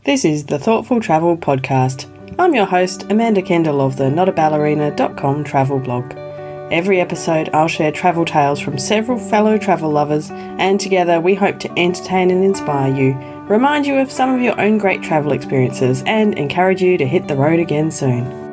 This is the Thoughtful Travel Podcast. I'm your host, Amanda Kendall of the notaballerina.com travel blog. Every episode I'll share travel tales from several fellow travel lovers, and together we hope to entertain and inspire you, remind you of some of your own great travel experiences, and encourage you to hit the road again soon.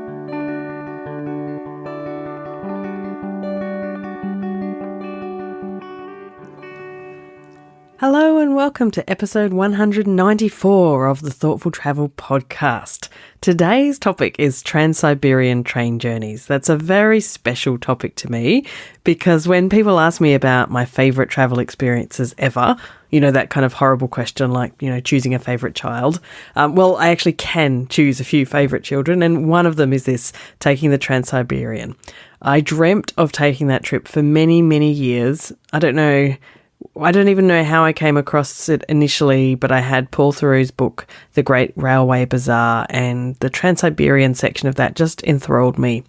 Hello and welcome to episode 194 of the Thoughtful Travel Podcast. Today's topic is Trans-Siberian train journeys. That's a very special topic to me because when people ask me about my favourite travel experiences ever, you know, that kind of horrible question like, choosing a favourite child. Well, I actually can choose a few favourite children, and one of them is this, taking the Trans-Siberian. I dreamt of taking that trip for many, many years. I don't even know how I came across it initially, but I had Paul Theroux's book, The Great Railway Bazaar, and the Trans-Siberian section of that just enthralled me.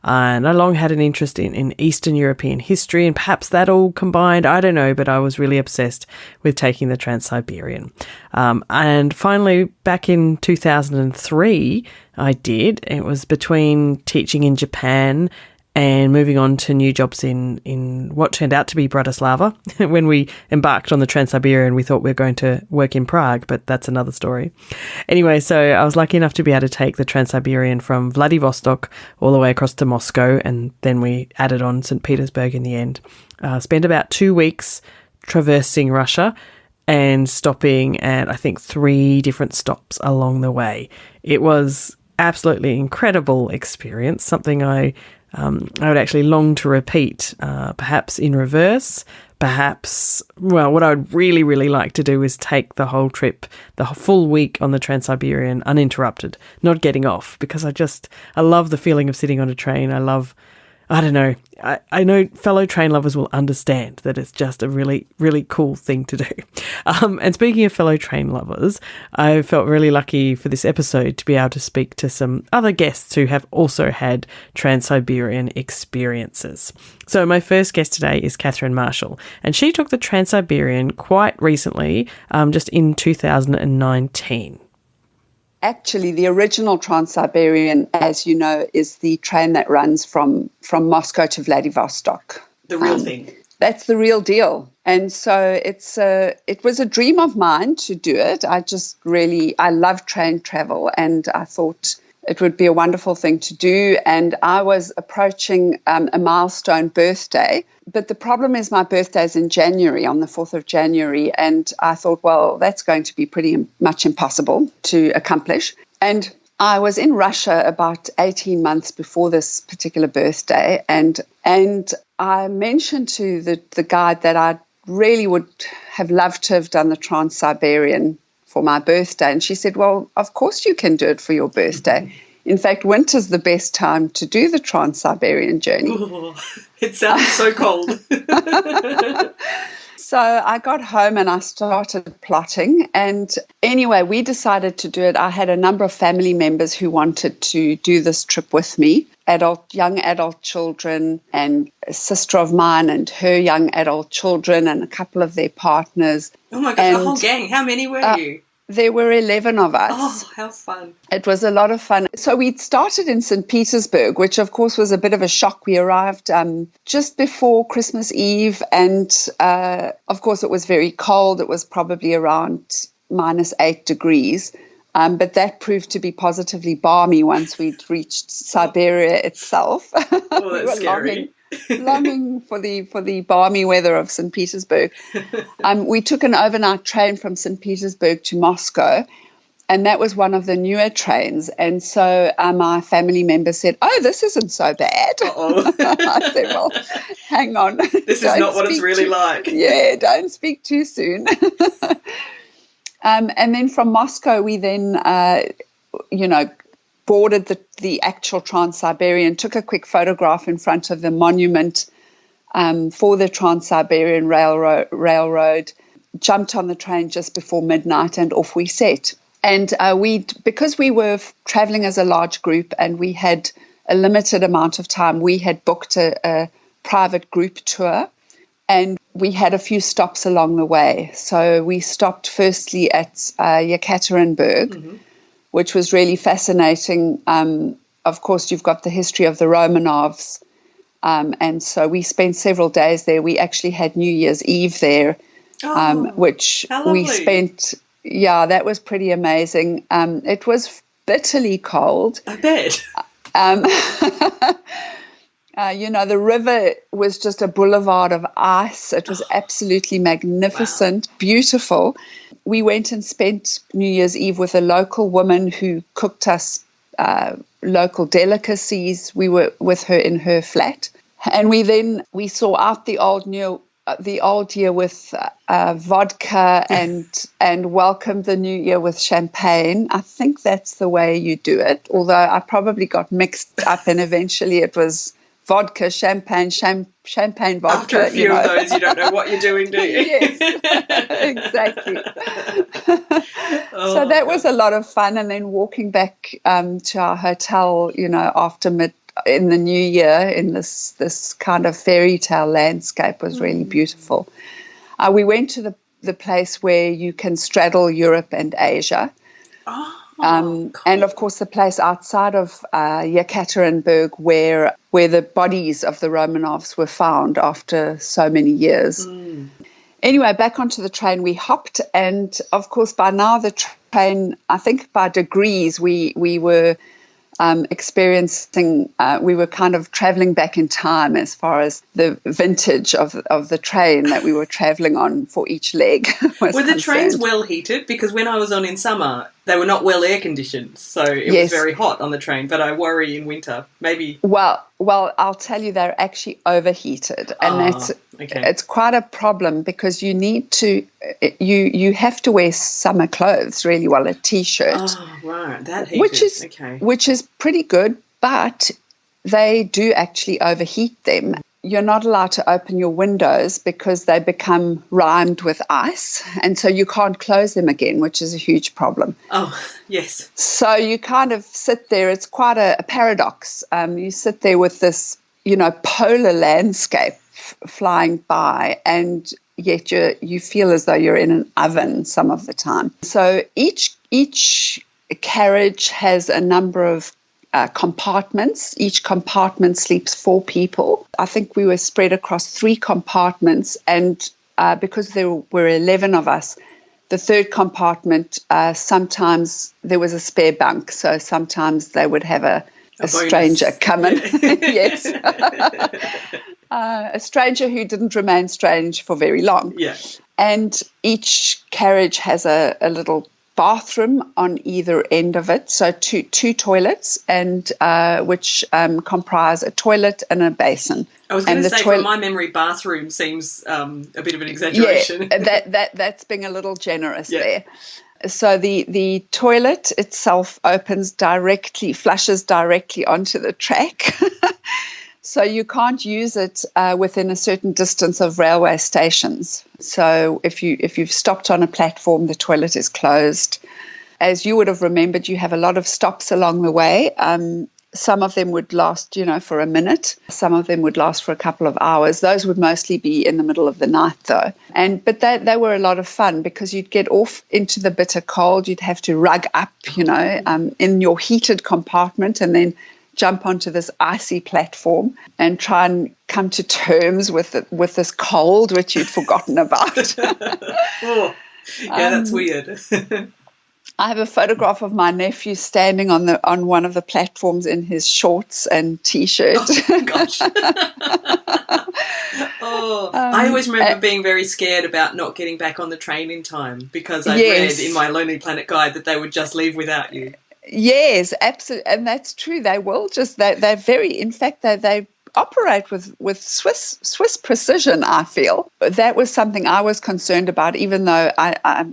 And I long had an interest in Eastern European history, and perhaps that all combined, I don't know, but I was really obsessed with taking the Trans-Siberian. And finally, back in 2003, I did. It was between teaching in Japan and moving on to new jobs in what turned out to be Bratislava. When we embarked on the Trans-Siberian, we thought we were going to work in Prague, but that's another story. Anyway, so I was lucky enough to be able to take the Trans-Siberian from Vladivostok all the way across to Moscow, and then we added on St. Petersburg in the end. Spent about 2 weeks traversing Russia and stopping at, I think, 3 different stops along the way. It was absolutely incredible experience, something I would actually long to repeat, perhaps in reverse, perhaps, well, what I'd really, really like to do is take the whole trip, the full week on the Trans-Siberian uninterrupted, not getting off, because I love the feeling of sitting on a train. I know fellow train lovers will understand that it's just a really, really cool thing to do. And speaking of fellow train lovers, I felt really lucky for this episode to be able to speak to some other guests who have also had Trans-Siberian experiences. So my first guest today is Catherine Marshall, and she took the Trans-Siberian quite recently, just in 2019. Actually, the original Trans-Siberian, as you know, is the train that runs from Moscow to Vladivostok. The real thing. That's the real deal. And so it was a dream of mine to do it. I love train travel, and I thought it would be a wonderful thing to do. And I was approaching a milestone birthday. But the problem is my birthday is in January, on the 4th of January. And I thought, well, that's going to be pretty much impossible to accomplish. And I was in Russia about 18 months before this particular birthday. And I mentioned to the guide that I really would have loved to have done the Trans-Siberian for my birthday. And she said, well, of course you can do it for your birthday. In fact, winter's the best time to do the Trans-Siberian journey. Ooh, it sounds so cold. So I got home and I started plotting. And anyway, we decided to do it. I had a number of family members who wanted to do this trip with me, young adult children, and a sister of mine and her young adult children and a couple of their partners. Oh my gosh, the whole gang. How many were you? There were 11 of us. Oh, how fun. It was a lot of fun. So we started in St. Petersburg, which of course was a bit of a shock. We arrived just before Christmas Eve, and of course it was very cold. It was probably around -8 degrees. But that proved to be positively balmy once we'd reached Siberia itself. Oh, that's scary. Longing for the balmy weather of St. Petersburg. We took an overnight train from St. Petersburg to Moscow, and that was one of the newer trains. And so my family members said, oh, this isn't so bad. I said, well, hang on. This is not what it's really like. Yeah, don't speak too soon. And then from Moscow, we then, boarded the actual Trans-Siberian, took a quick photograph in front of the monument for the Trans-Siberian Railroad, jumped on the train just before midnight, and off we set. And because we were traveling as a large group and we had a limited amount of time, we had booked a private group tour. And we had a few stops along the way. So we stopped firstly at Yekaterinburg, which was really fascinating. Of course, you've got the history of the Romanovs. And so we spent several days there. We actually had New Year's Eve there, which we spent. Yeah, that was pretty amazing. It was bitterly cold. I bet. The river was just a boulevard of ice. It was absolutely magnificent, beautiful. We went and spent New Year's Eve with a local woman who cooked us local delicacies. We were with her in her flat. And we saw out the old year with vodka and welcomed the new year with champagne. I think that's the way you do it, although I probably got mixed up and eventually it was vodka, champagne, vodka. After a few of those, you don't know what you're doing, do you? Yes, exactly. So that was a lot of fun. And then walking back to our hotel, after in the new year in this kind of fairy tale landscape was really beautiful. We went to the place where you can straddle Europe and Asia. Cool. And of course the place outside of Yekaterinburg where the bodies of the Romanovs were found after so many years. Anyway, back onto the train we hopped, and of course by now the train, I think by degrees we were experiencing, we were kind of traveling back in time as far as the vintage of the train that we were traveling on for each leg was Were the concerned. trains well heated? Because when I was on in summer, they were not well air conditioned, so it was very hot on the train, but I worry in winter, maybe. Well, I'll tell you, they're actually overheated, and it's quite a problem because you need to, you have to wear summer clothes really well, a t-shirt. Oh, right, that heated. Which is pretty good, but they do actually overheat them. You're not allowed to open your windows because they become rimed with ice, and so you can't close them again, which is a huge problem. Oh, yes. So you kind of sit there. It's quite a paradox. You sit there with this, polar landscape flying by, and yet you feel as though you're in an oven some of the time. So each carriage has a number of compartments. Each compartment sleeps 4 people. I think we were spread across 3 compartments, and because there were 11 of us, the third compartment, sometimes there was a spare bunk, so sometimes they would have a stranger come in. Yes. A stranger who didn't remain strange for very long. Yeah. And each carriage has a little bathroom on either end of it, so two toilets, and which comprise a toilet and a basin. I was going to say, from my memory, bathroom seems a bit of an exaggeration. Yeah, that's being a little generous there. So the toilet itself flushes directly onto the track. So you can't use it within a certain distance of railway stations. So if you've stopped on a platform, the toilet is closed. As you would have remembered, you have a lot of stops along the way. Some of them would last, for a minute. Some of them would last for a couple of hours. Those would mostly be in the middle of the night, though. But they were a lot of fun because you'd get off into the bitter cold. You'd have to rug up, in your heated compartment, and then jump onto this icy platform and try and come to terms with this cold which you'd forgotten about. Oh, yeah, that's weird. I have a photograph of my nephew standing on one of the platforms in his shorts and t-shirt. Oh, gosh. I always remember being very scared about not getting back on the train in time because I read in my Lonely Planet guide that they would just leave without you. Yes, absolutely, and that's true. They will they're very. In fact, they operate with Swiss precision. I feel that was something I was concerned about, even though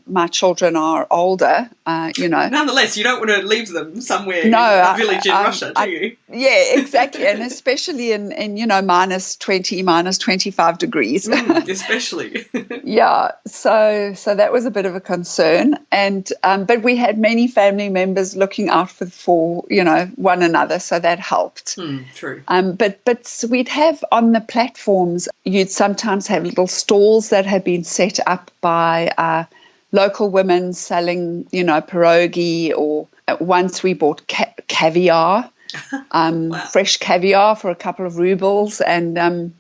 my children are older. Nonetheless, you don't want to leave them somewhere in a village in Russia, do you? Yeah, exactly, and especially in minus 20, minus 25 degrees. Especially. Yeah, so that was a bit of a concern, and but we had many family members looking out for one another, so that helped. True. But we'd have on the platforms, you'd sometimes have little stalls that had been set up by local women selling, pierogi, or once we bought caviar, fresh caviar for a couple of rubles, and,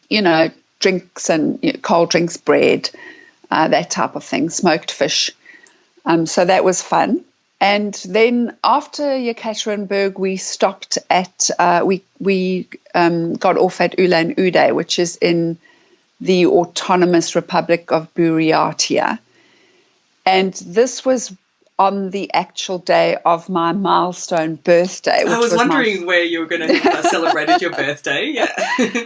drinks and cold drinks, bread, that type of thing, smoked fish. So that was fun. And then after Yekaterinburg, we stopped at, we got off at Ulan-Ude, which is in the Autonomous Republic of Buryatia. And this was on the actual day of my milestone birthday. I was wondering where you were going to have celebrated your birthday. Yeah.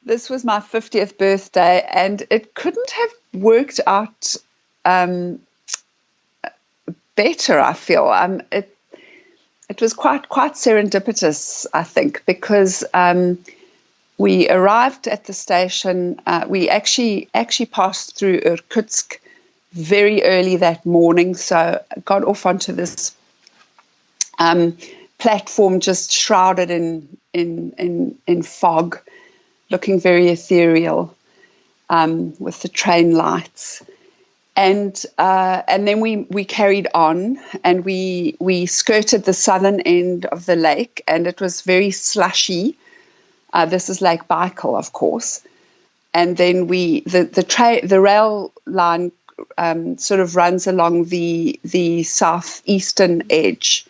This was my 50th birthday, and it couldn't have worked out better, I feel. It was quite serendipitous, I think, because we arrived at the station. We actually passed through Irkutsk very early that morning, so got off onto this platform just shrouded in fog, looking very ethereal, with the train lights. And then we carried on, and we skirted the southern end of the lake, and it was very slushy. This is Lake Baikal, of course. And then the rail line sort of runs along the southeastern edge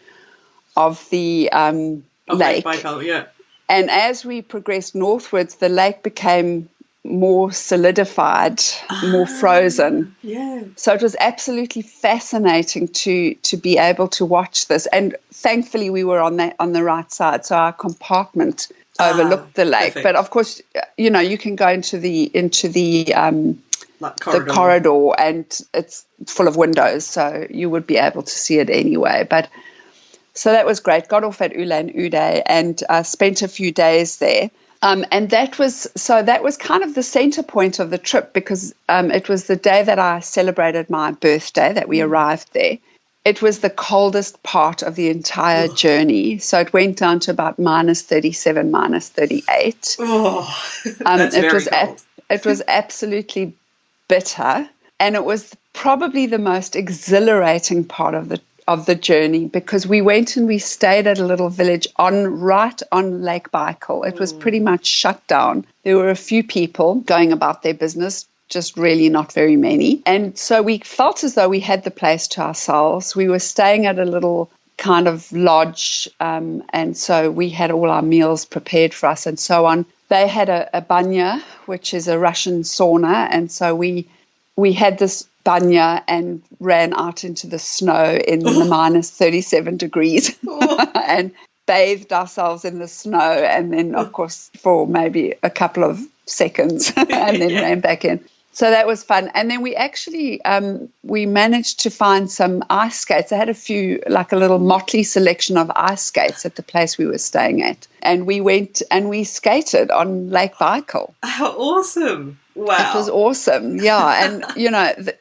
of the lake. Lake Baikal, yeah. And as we progressed northwards, the lake became more solidified, more frozen. Yeah. So it was absolutely fascinating to be able to watch this. And thankfully we were on the right side, so our compartment overlooked the lake. Perfect. But of course, you can go into the corridor. The corridor, and it's full of windows, so you would be able to see it anyway. But so that was great. Got off at Ulan-Ude and spent a few days there. And that was kind of the center point of the trip, because it was the day that I celebrated my birthday that we arrived there. It was the coldest part of the entire journey. So it went down to about -37, -38. Oh, that's very cold. It was absolutely bitter. And it was probably the most exhilarating part of the journey, because we went and we stayed at a little village right on Lake Baikal. It was pretty much shut down. There were a few people going about their business, just really not very many. And so we felt as though we had the place to ourselves. We were staying at a little kind of lodge, and so we had all our meals prepared for us and so on. They had a banya, which is a Russian sauna, and so we had this banya and ran out into the snow in the -37 degrees and bathed ourselves in the snow, and then of course for maybe a couple of seconds and then ran back in. So that was fun. And then we actually we managed to find some ice skates. I had a few, like a little motley selection of ice skates at the place we were staying at, and we went and we skated on Lake Baikal. How awesome. Wow. It was awesome, yeah. And,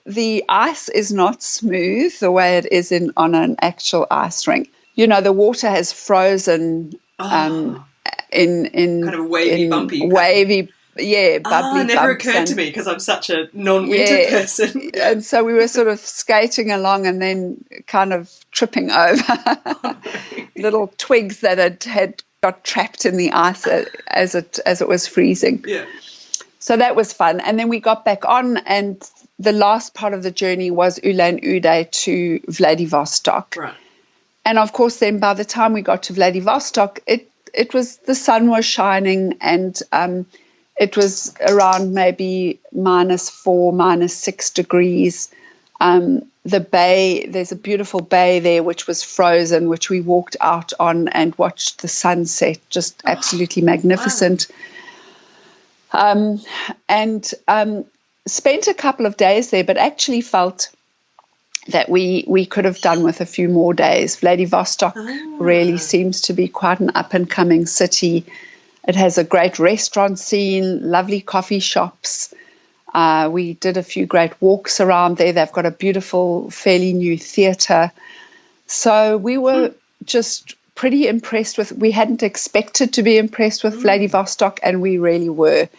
the ice is not smooth the way it is on an actual ice rink. The water has frozen in kind of wavy, bumpy. Wavy, yeah, bubbly it never bumps. occurred to me, because I'm such a non-winter person. Yeah. And so we were sort of skating along and then kind of tripping over little twigs that had got trapped in the ice as it was freezing. Yeah. So that was fun. And then we got back on, and the last part of the journey was Ulan-Ude to Vladivostok. Right. And of course, then by the time we got to Vladivostok, it was, the sun was shining, and it was around maybe -4, -6 degrees. The bay, there's a beautiful bay there which was frozen, which we walked out on and watched the sunset, just absolutely magnificent. Wow. And spent a couple of days there, but actually felt that we could have done with a few more days. Vladivostok really seems to be quite an up-and-coming city. It has a great restaurant scene, lovely coffee shops. We did a few great walks around there. They've got a beautiful, fairly new theatre. So we were just pretty impressed with. We hadn't expected to be impressed with Vladivostok, and we really were.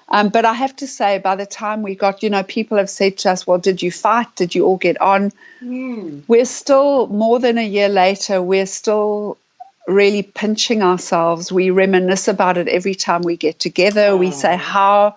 But I have to say, by the time we got, people have said to us, well, did you fight? Did you all get on? We're still, more than a year later, we're still really pinching ourselves. We reminisce about it every time we get together. We say, how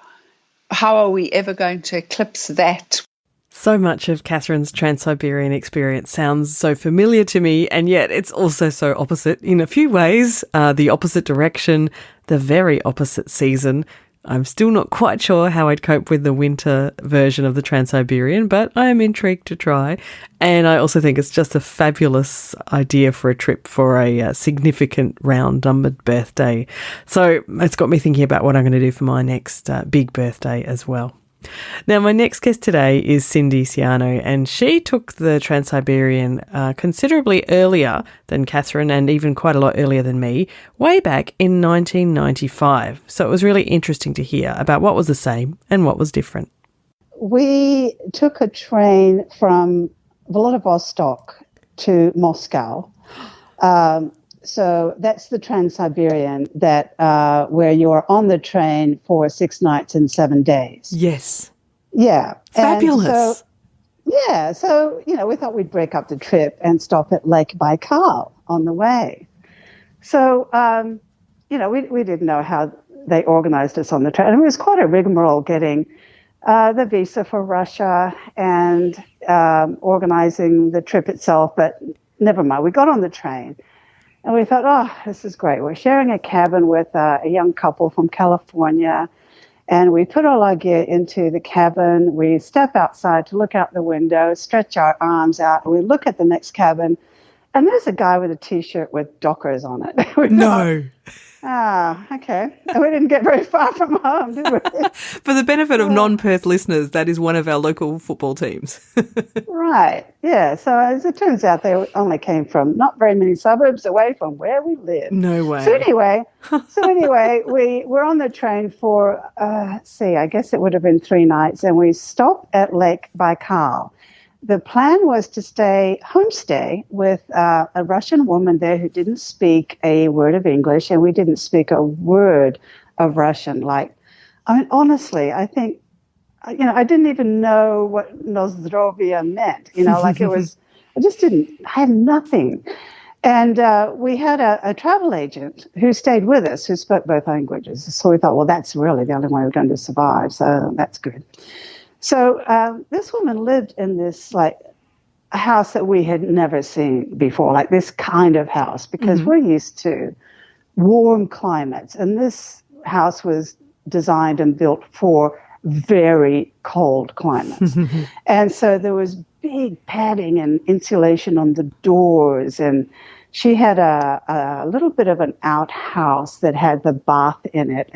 are we ever going to eclipse that? So much of Catherine's Trans-Siberian experience sounds so familiar to me, and yet it's also so opposite in a few ways. The opposite direction, the very opposite season. I'm still not quite sure how I'd cope with the winter version of the Trans-Siberian, but I am intrigued to try. And I also think it's just a fabulous idea for a trip for a significant round-numbered birthday. So it's got me thinking about what I'm going to do for my next big birthday as well. Now, my next guest today is Cindy Siano, and she took the Trans-Siberian considerably earlier than Catherine, and even quite a lot earlier than me, way back in 1995. So it was really interesting to hear about what was the same and what was different. We took a train from Vladivostok to Moscow. So that's the Trans-Siberian that where you are on the train for 6 nights and 7 days. Yes. Yeah. Fabulous. So, we thought we'd break up the trip and stop at Lake Baikal on the way. So, we didn't know how they organized us on the train. It was quite a rigmarole getting the visa for Russia and organizing the trip itself, but never mind. We got on the train. And we thought, oh, this is great. We're sharing a cabin with a young couple from California. And we put all our gear into the cabin. We step outside to look out the window, stretch our arms out, and we look at the next cabin. And there's a guy with a T-shirt with Dockers on it. No. Okay. And we didn't get very far from home, did we? For the benefit of non-Perth listeners, that is one of our local football teams. Right. Yeah. So as it turns out, they only came from not very many suburbs away from where we live. No way. So anyway, we were on the train for, I guess it would have been 3 nights, and we stopped at Lake Baikal. The plan was to homestay with a Russian woman there who didn't speak a word of English, and we didn't speak a word of Russian. Honestly, I think, I didn't even know what Nozdrovia meant. I had nothing. And we had a travel agent who stayed with us who spoke both languages. So we thought, well, that's really the only way we're going to survive. So that's good. So this woman lived in this a house that we had never seen before, like this kind of house, because we're used to warm climates. And this house was designed and built for very cold climates. And so there was big padding and insulation on the doors. And she had a little bit of an outhouse that had the bath in it.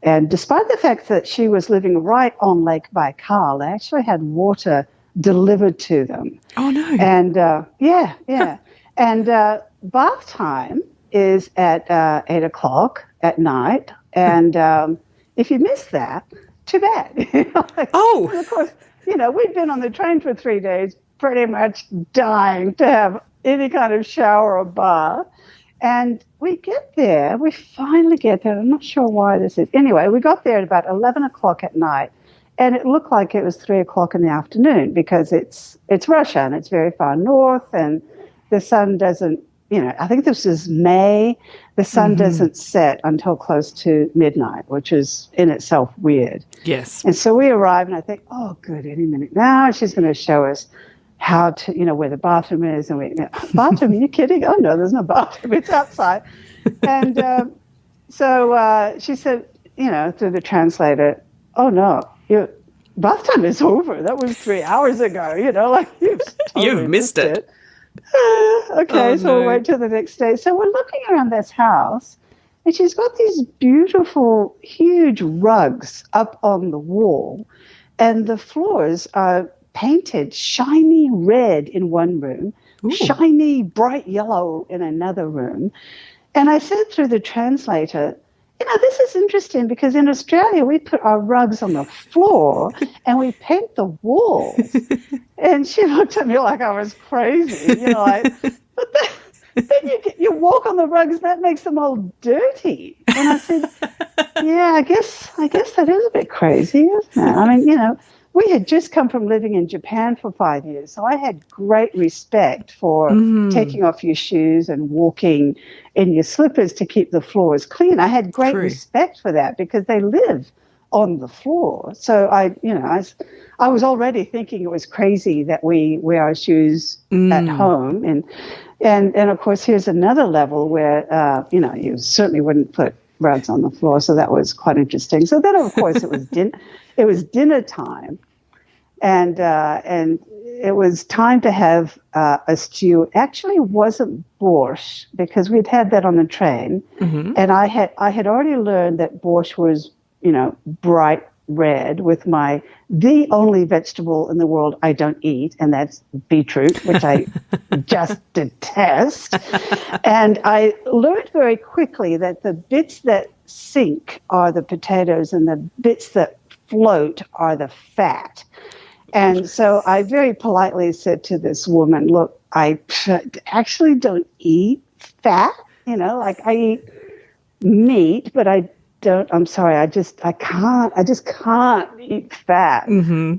And despite the fact that she was living right on Lake Baikal, they actually had water delivered to them. Oh, no. And, yeah. And bath time is at 8 o'clock at night. And if you miss that, too bad. Oh. And of course, we'd been on the train for 3 days pretty much dying to have any kind of shower or bath. And we finally get there. I'm not sure why this is. Anyway, we got there at about 11 o'clock at night, and it looked like it was 3 o'clock in the afternoon because it's Russia and it's very far north, and the sun doesn't, I think this is May, the sun doesn't set until close to midnight, which is in itself weird. Yes. And so we arrive, and I think, oh, good, any minute now she's going to show us how to, where the bathroom is. And bathroom, are you kidding? Oh, no, there's no bathroom. It's outside. And so she said, through the translator, oh, no, your bath time is over. That was 3 hours ago, You've missed it. Okay, so we'll wait till the next day. So we're looking around this house, and she's got these beautiful, huge rugs up on the wall, and the floors are painted shiny red in one room, shiny bright yellow in another room. And I said through the translator, this is interesting because in Australia we put our rugs on the floor and we paint the walls. And she looked at me like I was crazy, but then you walk on the rugs, that makes them all dirty. And I said, yeah, I guess that is a bit crazy, isn't it? I mean, we had just come from living in Japan for 5 years, so I had great respect for taking off your shoes and walking in your slippers to keep the floors clean. I had great respect for that because they live on the floor. So I was already thinking it was crazy that we wear our shoes at home, and of course here's another level where you certainly wouldn't put rugs on the floor, so that was quite interesting. So then of course it was dinner time, and it was time to have a stew. Actually, it wasn't borscht because we'd had that on the train, and I had already learned that borscht was bright red with the only vegetable in the world I don't eat, and that's beetroot, which I just detest. And I learned very quickly that the bits that sink are the potatoes and the bits that float are the fat. And so I very politely said to this woman, look, I actually don't eat fat, I eat meat, but I'm sorry, I just can't eat fat. I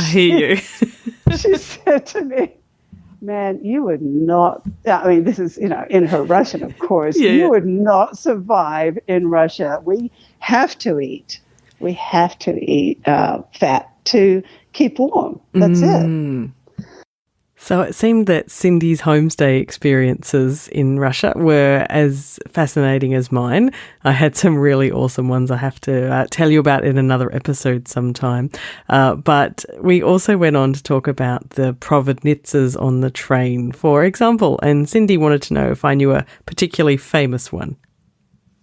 hear you. She said to me, man, you would not, I mean, this is, in her Russian, of course, you would not survive in Russia. We have to eat fat to keep warm. That's it. So it seemed that Cindy's homestay experiences in Russia were as fascinating as mine. I had some really awesome ones I have to tell you about in another episode sometime. But we also went on to talk about the provenitsas on the train, for example. And Cindy wanted to know if I knew a particularly famous one.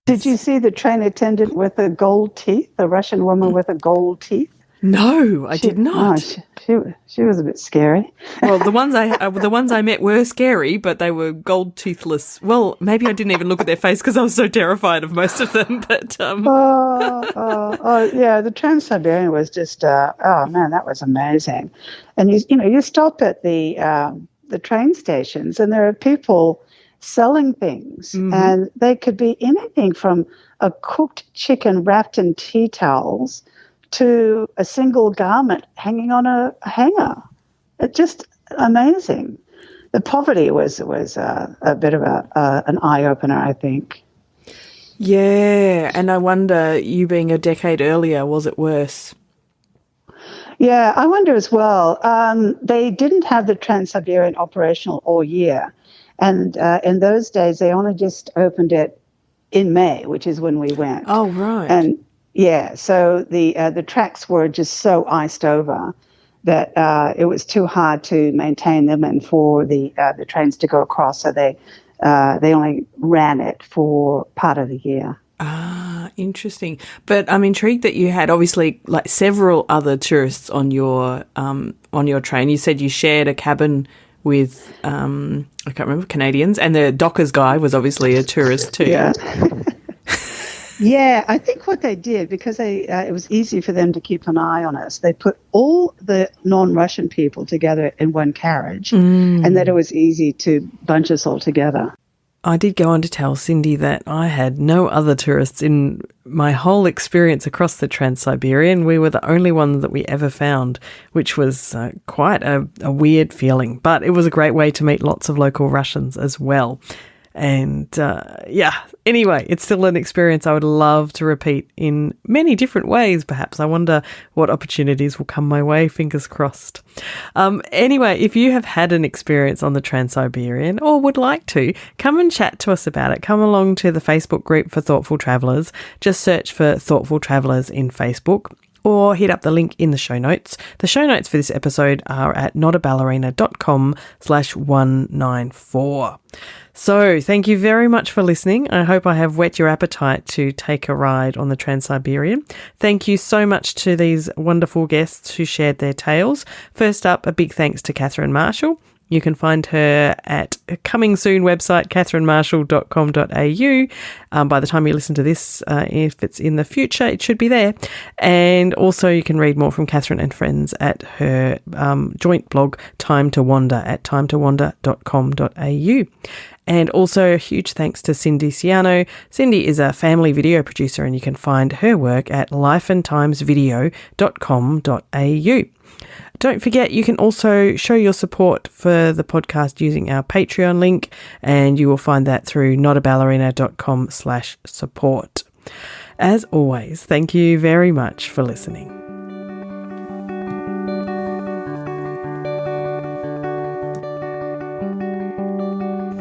Did you see the train attendant with the gold teeth, the Russian woman with the gold teeth? No, I did not. She was a bit scary. Well, the ones I met were scary, but they were gold toothless. Well, maybe I didn't even look at their face because I was so terrified of most of them. But yeah, the Trans-Siberian was just man, that was amazing. And you stop at the train stations, and there are people selling things, and they could be anything from a cooked chicken wrapped in tea towels to a single garment hanging on a hanger. It's just amazing. The poverty was a bit of an eye-opener, I think. Yeah, and I wonder, you being a decade earlier, was it worse? Yeah, I wonder as well. They didn't have the Trans-Siberian operational all year, and in those days they only just opened it in May, which is when we went. Oh, right. And yeah, so the tracks were just so iced over that it was too hard to maintain them and for the trains to go across. So they only ran it for part of the year. Ah, interesting. But I'm intrigued that you had obviously like several other tourists on your train. You said you shared a cabin with I can't remember, Canadians, and the Dockers guy was obviously a tourist too. Yeah. Yeah, I think what they did, because it was easy for them to keep an eye on us, they put all the non-Russian people together in one carriage, and that it was easy to bunch us all together. I did go on to tell Cindy that I had no other tourists in my whole experience across the Trans-Siberian. We were the only ones that we ever found, which was quite a weird feeling. But it was a great way to meet lots of local Russians as well. And anyway, it's still an experience I would love to repeat in many different ways, perhaps. I wonder what opportunities will come my way, fingers crossed. Anyway, if you have had an experience on the Trans-Siberian or would like to, come and chat to us about it. Come along to the Facebook group for Thoughtful Travellers. Just search for Thoughtful Travellers in Facebook, or hit up the link in the show notes. The show notes for this episode are at notaballerina.com/194. So thank you very much for listening. I hope I have whet your appetite to take a ride on the Trans-Siberian. Thank you so much to these wonderful guests who shared their tales. First up, a big thanks to Catherine Marshall. You can find her at a coming soon website, catherinemarshall.com.au. By the time you listen to this, if it's in the future, it should be there. And also you can read more from Catherine and friends at her joint blog, Time to Wander, at timetowander.com.au. And also a huge thanks to Cindy Siano. Cindy is a family video producer, and you can find her work at lifeandtimesvideo.com.au. Don't forget, you can also show your support for the podcast using our Patreon link, and you will find that through notaballerina.com/support. As always, thank you very much for listening.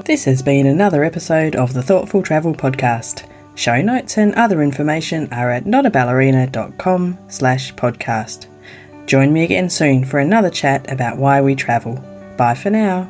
This has been another episode of the Thoughtful Travel Podcast. Show notes and other information are at notaballerina.com/podcast. Join me again soon for another chat about why we travel. Bye for now.